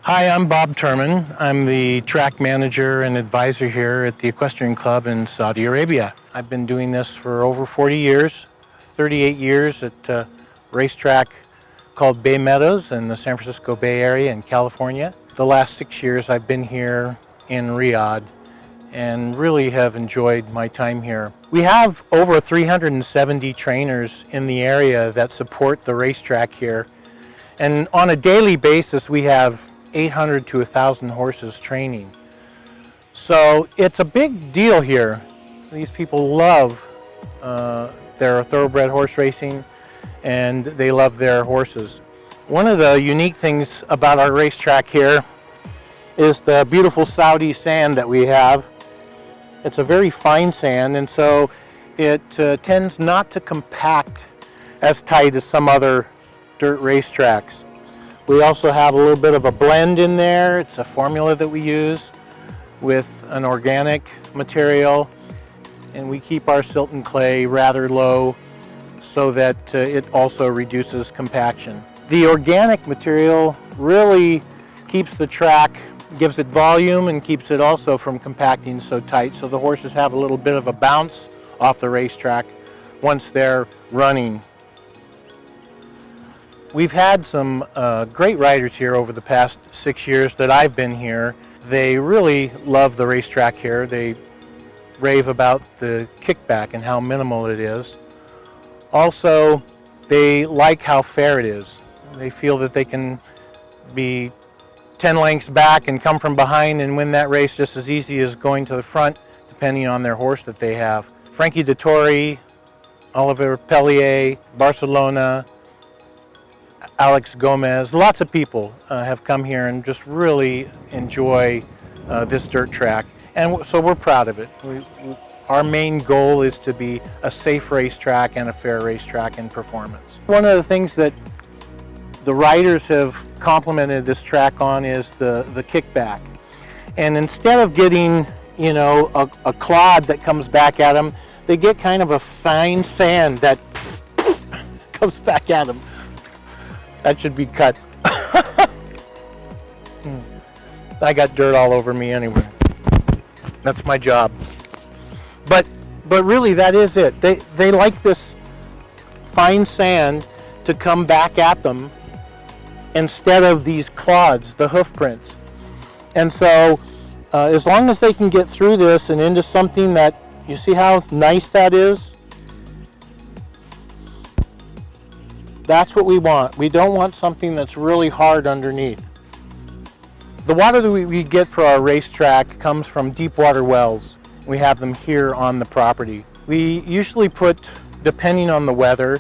Hi, I'm Bob Turman. I'm the track manager and advisor here at the Equestrian Club in Saudi Arabia. I've been doing this for over 40 years, 38 years at a racetrack called Bay Meadows in the San Francisco Bay Area in California. The last 6 years I've been here in Riyadh and really have enjoyed my time here. We have over 370 trainers in the area that support the racetrack here, and on a daily basis we have 800 to 1,000 horses training. So it's a big deal here. These people love their thoroughbred horse racing, and they love their horses. One of the unique things about our racetrack here is the beautiful Saudi sand that we have. It's a very fine sand, and so it tends not to compact as tight as some other dirt racetracks. We also have a little bit of a blend in there. It's a formula that we use with an organic material, and we keep our silt and clay rather low so that it also reduces compaction. The organic material really keeps the track, gives it volume, and keeps it also from compacting so tight, so the horses have a little bit of a bounce off the racetrack once they're running. We've had some great riders here over the past 6 years that I've been here. They really love the racetrack here. They rave about the kickback and how minimal it is. Also, they like how fair it is. They feel that they can be 10 lengths back and come from behind and win that race just as easy as going to the front, depending on their horse that they have. Frankie Dettori, Oliver Pellier, Barcelona, Alex Gomez, lots of people have come here and just really enjoy this dirt track, and so we're proud of it. Our main goal is to be a safe racetrack and a fair racetrack in performance. One of the things that the riders have complimented this track on is the kickback, and instead of getting, you know, a clod that comes back at them, they get kind of a fine sand that comes back at them. That should be cut. I got dirt all over me anyway. That's my job. But really, that is it. They like this fine sand to come back at them instead of these clods, the hoof prints. And so as long as they can get through this and into something that, you see how nice that is? That's what we want. We don't want something that's really hard underneath. The water that we get for our racetrack comes from deep water wells. We have them here on the property. We usually put, depending on the weather,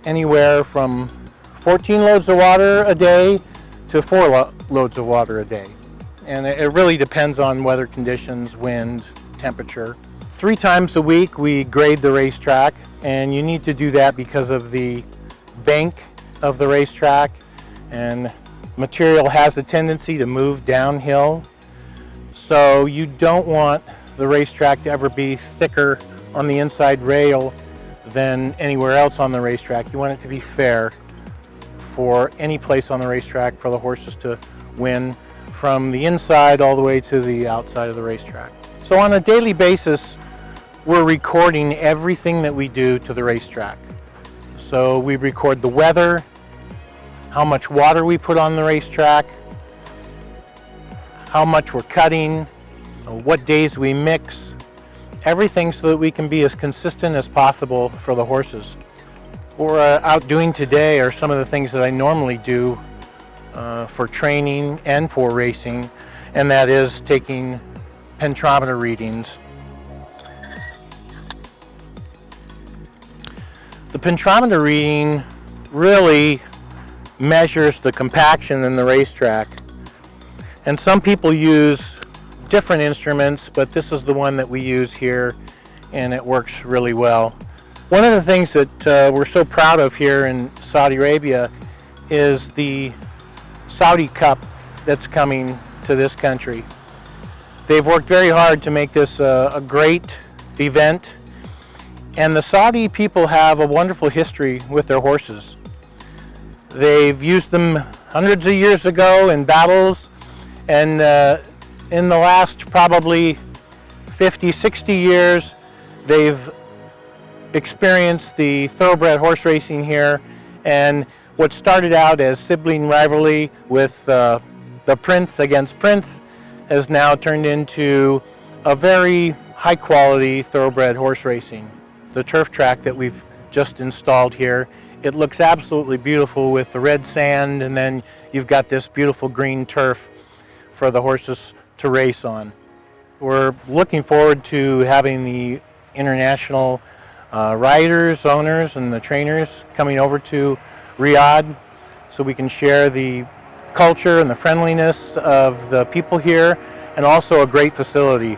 anywhere from 14 loads of water a day to 4 loads of water a day. And it really depends on weather conditions, wind, temperature. 3 times a week we grade the racetrack, and you need to do that because of the bank of the racetrack, and material has a tendency to move downhill, so you don't want the racetrack to ever be thicker on the inside rail than anywhere else on the racetrack. You want it to be fair for any place on the racetrack for the horses to win from the inside all the way to the outside of the racetrack. So on a daily basis we're recording everything that we do to the racetrack. So we record the weather, how much water we put on the racetrack, how much we're cutting, what days we mix, everything so that we can be as consistent as possible for the horses. What we're out doing today are some of the things that I normally do for training and for racing, and that is taking pentrometer readings. The pentrometer reading really measures the compaction in the racetrack, and some people use different instruments, but this is the one that we use here, and it works really well. One of the things that we're so proud of here in Saudi Arabia is the Saudi Cup that's coming to this country. They've worked very hard to make this a great event. And the Saudi people have a wonderful history with their horses. They've used them hundreds of years ago in battles. And in the last probably 50, 60 years, they've experienced the thoroughbred horse racing here, and what started out as sibling rivalry with the Prince against Prince has now turned into a very high quality thoroughbred horse racing. The turf track that we've just installed here, it looks absolutely beautiful with the red sand, and then you've got this beautiful green turf for the horses to race on. We're looking forward to having the international riders, owners, and the trainers coming over to Riyadh so we can share the culture and the friendliness of the people here, and also a great facility.